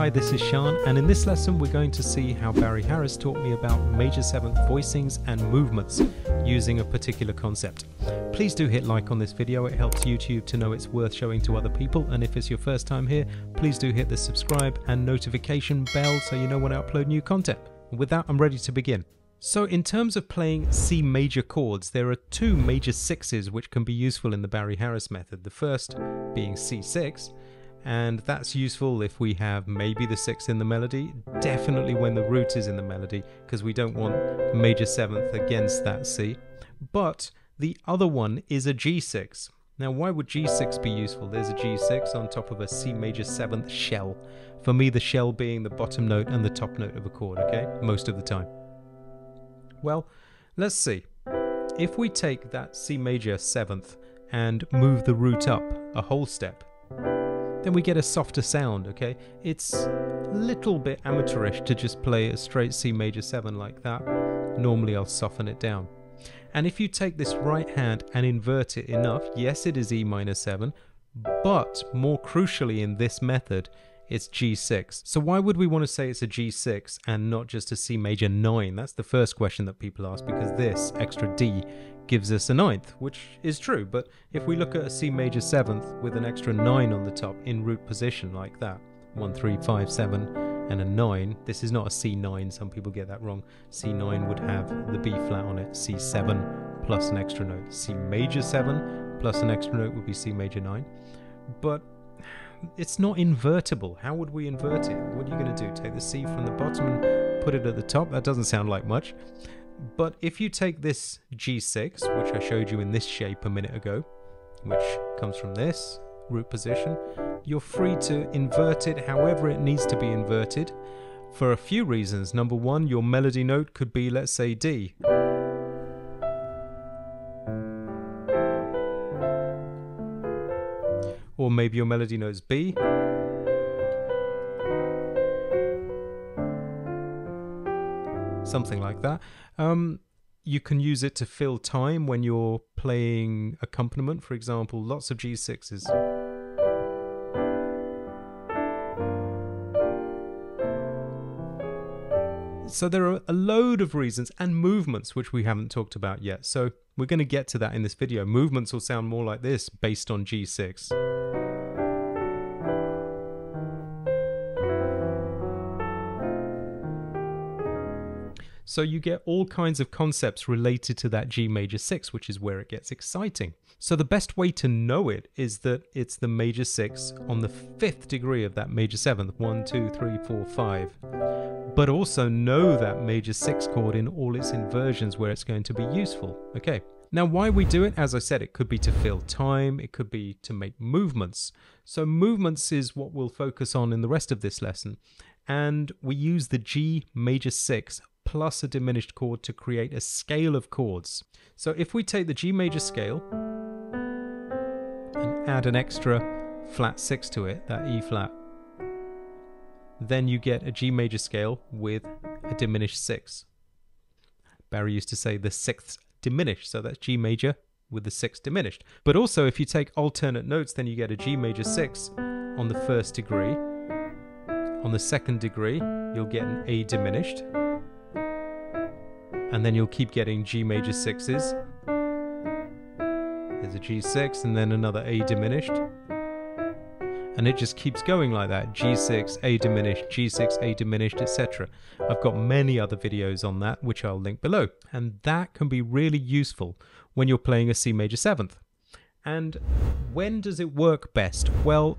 Hi, this is Sean, and in this lesson we're going to see how Barry Harris taught me about major seventh voicings and movements using a particular concept. Please do hit like on this video, it helps YouTube to know it's worth showing to other people, and if it's your first time here, please do hit the subscribe and notification bell so you know when I upload new content. With that, I'm ready to begin. So in terms of playing C major chords, there are two major sixes which can be useful in the Barry Harris method. The first being C6, and that's useful if we have maybe the 6th in the melody, definitely when the root is in the melody, because we don't want major 7th against that C. But the other one is a G6. Now why would G6 be useful? There's a G6 on top of a C major 7th shell. For me, the shell being the bottom note and the top note of a chord, okay? Most of the time. Well, let's see. If we take that C major 7th and move the root up a whole step, then we get a softer sound, okay? It's a little bit amateurish to just play a straight C major 7 like that. Normally I'll soften it down. And if you take this right hand and invert it enough, yes, it is E minor 7, but more crucially in this method, it's G6. So why would we want to say it's a G6 and not just a C major 9? That's the first question that people ask, because this extra D gives us a 9th, which is true. But if we look at a C major 7th with an extra 9 on the top in root position like that, 1, 3, 5, 7, and a 9, this is not a C9, some people get that wrong. C9 would have the B flat on it, C7 plus an extra note. C major 7 plus an extra note would be C major 9. But it's not invertible. How would we invert it? What are you going to do? Take the C from the bottom and put it at the top? That doesn't sound like much. But if you take this G6, which I showed you in this shape a minute ago, which comes from this root position, you're free to invert it however it needs to be inverted for a few reasons. Number one, your melody note could be, let's say, D. Or maybe your melody note's B. Something like that. You can use it to fill time when you're playing accompaniment, for example, lots of G6s. So there are a load of reasons and movements which we haven't talked about yet. So we're going to get to that in this video. Movements will sound more like this based on G6. So you get all kinds of concepts related to that G major 6, which is where it gets exciting. So the best way to know it is that it's the major 6 on the 5th degree of that major 7th, 1, 2, 3, 4, 5. But also know that major 6 chord in all its inversions where it's going to be useful. Okay. Now why we do it, as I said, it could be to fill time, it could be to make movements. So movements is what we'll focus on in the rest of this lesson. And we use the G major 6 plus a diminished chord to create a scale of chords. So if we take the G major scale and add an extra flat 6 to it, that E flat, then you get a G major scale with a diminished 6. Barry used to say the 6th diminished, so that's G major with the 6th diminished. But also if you take alternate notes, then you get a G major 6 on the 1st degree. On the 2nd degree, you'll get an A diminished. And then you'll keep getting G major 6s. There's a G6 and then another A diminished. And it just keeps going like that. G6, A diminished, G6, A diminished, etc. I've got many other videos on that, which I'll link below. And that can be really useful when you're playing a C major 7th. And when does it work best? Well,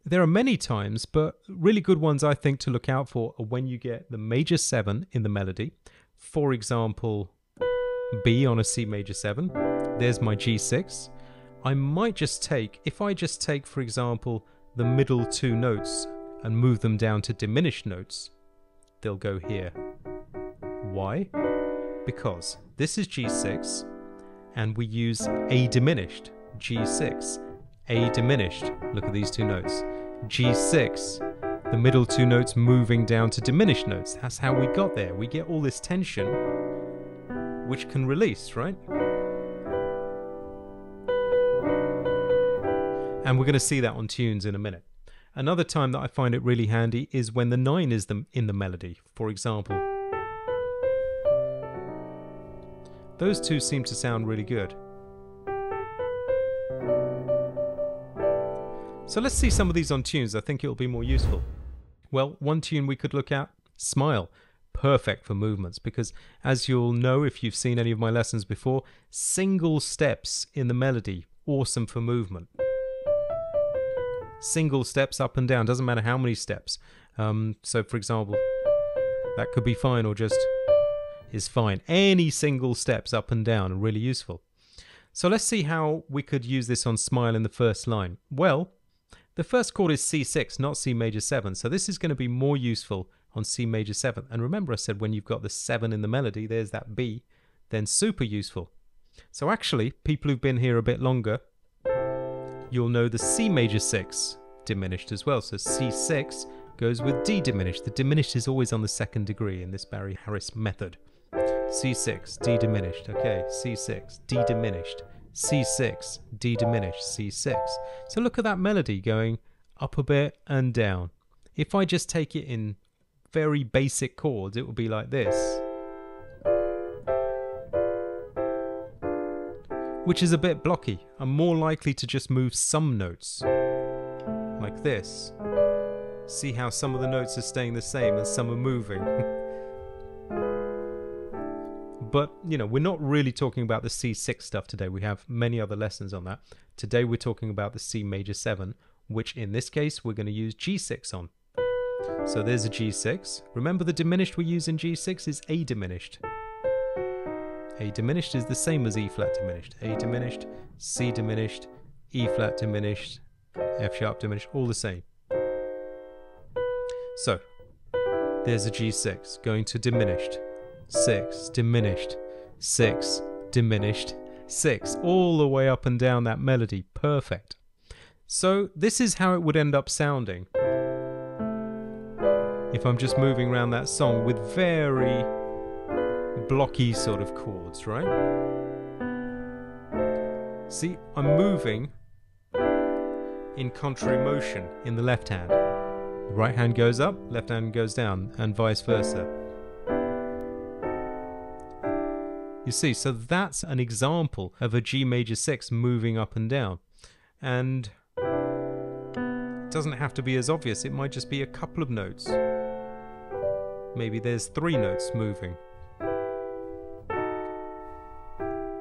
there are many times, but really good ones I think to look out for are when you get the major 7 in the melody. For example, B on a C major 7. There's my G6. I might just take, if I just take, for example, the middle 2 notes and move them down to diminished notes, they'll go here. Why? Because this is G6 and we use A diminished, G6, A diminished. Look at these 2 notes. G6. The middle 2 notes moving down to diminished notes. That's how we got there. We get all this tension, which can release, right? And we're going to see that on tunes in a minute. Another time that I find it really handy is when the 9 is in the melody. For example, those two seem to sound really good. So let's see some of these on tunes. I think it'll be more useful. Well, one tune we could look at, Smile. Perfect for movements, because as you'll know if you've seen any of my lessons before, single steps in the melody, awesome for movement. Single steps up and down, doesn't matter how many steps. So for example, that could be fine or just is fine. Any single steps up and down are really useful. So let's see how we could use this on Smile in the first line. Well, the first chord is C6, not C major 7, so this is going to be more useful on C major 7. And remember I said when you've got the 7 in the melody, there's that B, then super useful. So actually, people who've been here a bit longer, you'll know the C major 6 diminished as well. So C6 goes with D diminished. The diminished is always on the second degree in this Barry Harris method. C6, D diminished. Okay, C6, D diminished. C6, D diminished, C6. So look at that melody going up a bit and down. If I just take it in very basic chords, it will be like this, which is a bit blocky. I'm more likely to just move some notes like this. See how some of the notes are staying the same and some are moving. But, you know, we're not really talking about the C6 stuff today. We have many other lessons on that. Today we're talking about the C major 7, which in this case we're going to use G6 on. So there's a G6. Remember the diminished we use in G6 is A diminished. A diminished is the same as E flat diminished. A diminished, C diminished, E flat diminished, F sharp diminished, all the same. So there's a G6 going to diminished. 6, diminished, 6, diminished, 6, all the way up and down that melody. Perfect. So this is how it would end up sounding if I'm just moving around that song with very blocky sort of chords, right? See, I'm moving in contrary motion in the left hand. The right hand goes up, left hand goes down, and vice versa. You see, so that's an example of a G major 6 moving up and down. And it doesn't have to be as obvious, it might just be a couple of notes. Maybe there's 3 notes moving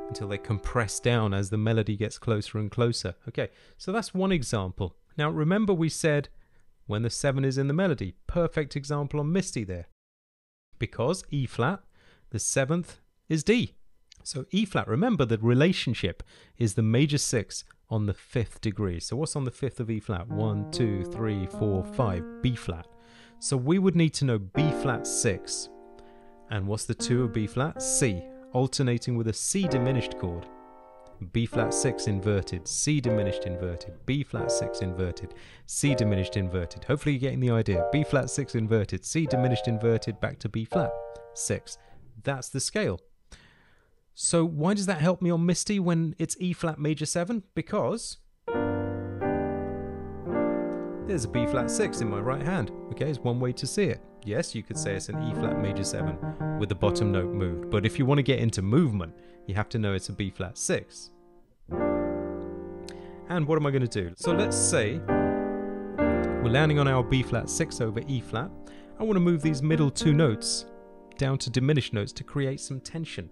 until they compress down as the melody gets closer and closer. Okay, so that's one example. Now remember we said when the 7 is in the melody, perfect example on Misty there. Because E flat, the 7th is D. So E flat, remember the relationship is the major 6 on the 5th degree. So what's on the 5th of E flat? 1, 2, 3, 4, 5, B flat. So we would need to know B flat 6. And what's the 2 of B flat? C, alternating with a C diminished chord. B flat 6 inverted, C diminished inverted, B flat 6 inverted, C diminished inverted. Hopefully you're getting the idea. B flat 6 inverted, C diminished inverted, back to B flat 6. That's the scale. So why does that help me on Misty when it's E flat major 7? Because there's a B flat 6 in my right hand. Okay, it's one way to see it. Yes, you could say it's an E flat major 7 with the bottom note moved. But if you want to get into movement, you have to know it's a B flat 6. And what am I going to do? So let's say we're landing on our B flat 6 over E flat. I want to move these middle 2 notes down to diminished notes to create some tension.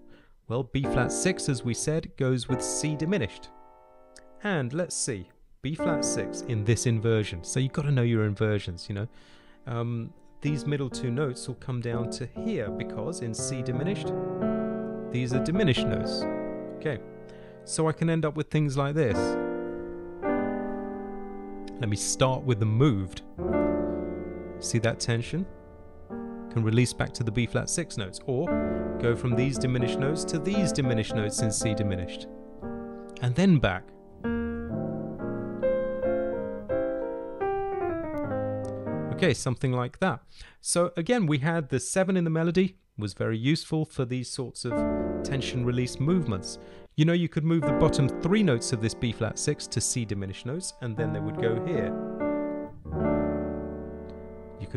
Well, B flat 6, as we said, goes with C diminished. And let's see, B flat 6 in this inversion. So you've got to know your inversions, you know. These middle 2 notes will come down to here because in C diminished, these are diminished notes. Okay, so I can end up with things like this. Let me start with the moved. See that tension? Can release back to the B flat 6 notes, or go from these diminished notes to these diminished notes in C diminished, and then back. Okay, something like that. So again, we had the 7 in the melody, was very useful for these sorts of tension release movements. You know, you could move the bottom 3 notes of this B flat 6 to C diminished notes, and then they would go here.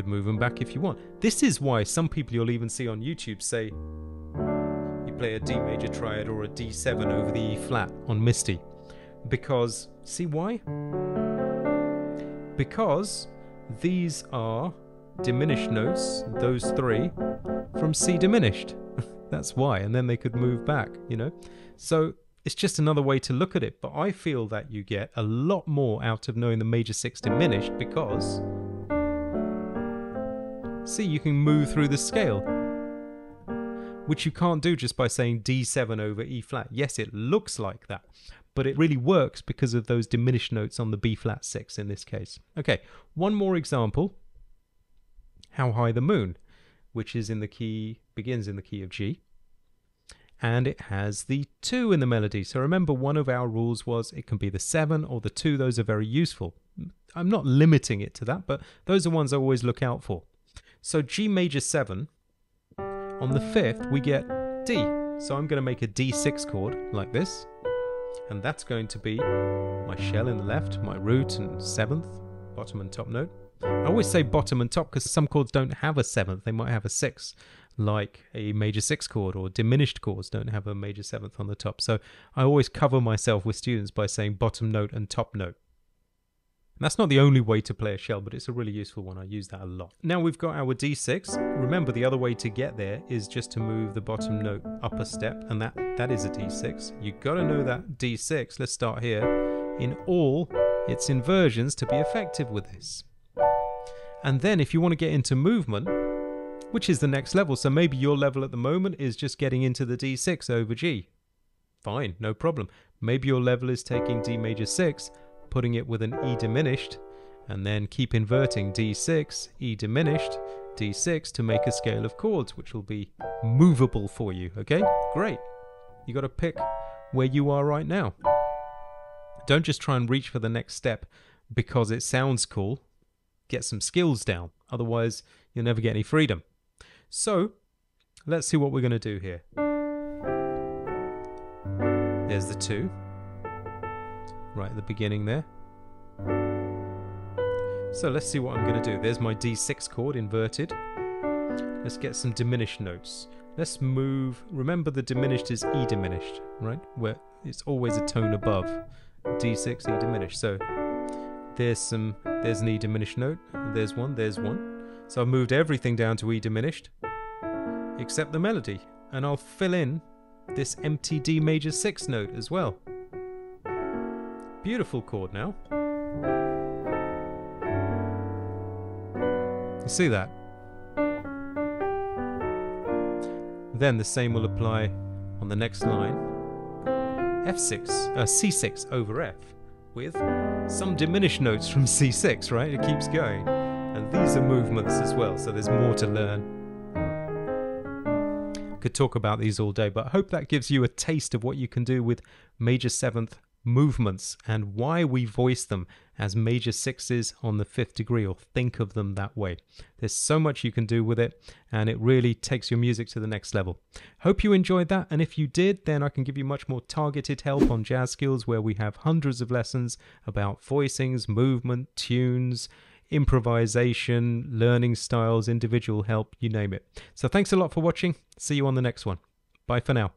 could move them back if you want. This is why some people you'll even see on YouTube say you play a D major triad or a D7 over the E flat on Misty. Because, see why? Because these are diminished notes, those three, from C diminished. That's why. And then they could move back, you know. So it's just another way to look at it. But I feel that you get a lot more out of knowing the major 6 diminished because, see, you can move through the scale, which you can't do just by saying D7 over E flat. Yes, it looks like that, but it really works because of those diminished notes on the B flat 6 in this case. Okay, one more example. How High the Moon, which is in the key, begins in the key of G, and it has the 2 in the melody. So remember, one of our rules was it can be the 7 or the 2. Those are very useful. I'm not limiting it to that, but those are ones I always look out for. So G major 7, on the 5th we get D. So I'm going to make a D6 chord like this, and that's going to be my shell in the left, my root and 7th, bottom and top note. I always say bottom and top because some chords don't have a 7th, they might have a 6th, like a major 6 chord, or diminished chords don't have a major 7th on the top. So I always cover myself with students by saying bottom note and top note. And that's not the only way to play a shell, but it's a really useful one. I use that a lot. Now we've got our D6. Remember, the other way to get there is just to move the bottom note up a step, and that is a D6. You've got to know that D6, let's start here, in all its inversions to be effective with this. And then if you want to get into movement, which is the next level, so maybe your level at the moment is just getting into the D6 over G. Fine, no problem. Maybe your level is taking D major 6, putting it with an E diminished, and then keep inverting D6, E diminished, D6 to make a scale of chords, which will be movable for you, okay? Great. You got to pick where you are right now. Don't just try and reach for the next step because it sounds cool. Get some skills down, otherwise you'll never get any freedom. So let's see what we're going to do here. There's the 2 right at the beginning there. So let's see what I'm going to do. There's my D6 chord inverted. Let's get some diminished notes. Let's move, remember the diminished is E diminished, right? Where it's always a tone above. D6, E diminished. So there's an E diminished note, there's one. So I've moved everything down to E diminished, except the melody. And I'll fill in this empty D major 6 note as well. Beautiful chord now. You see that? Then the same will apply on the next line. C6 over F, with some diminished notes from C6, right? It keeps going. And these are movements as well, so there's more to learn. Could talk about these all day, but I hope that gives you a taste of what you can do with major 7th movements and why we voice them as major 6s on the 5th degree, or think of them that way. There's so much you can do with it, and it really takes your music to the next level. Hope you enjoyed that, and if you did, then I can give you much more targeted help on Jazz Skills, where we have hundreds of lessons about voicings, movement, tunes, improvisation, learning styles, individual help, you name it. So thanks a lot for watching. See you on the next one. Bye for now.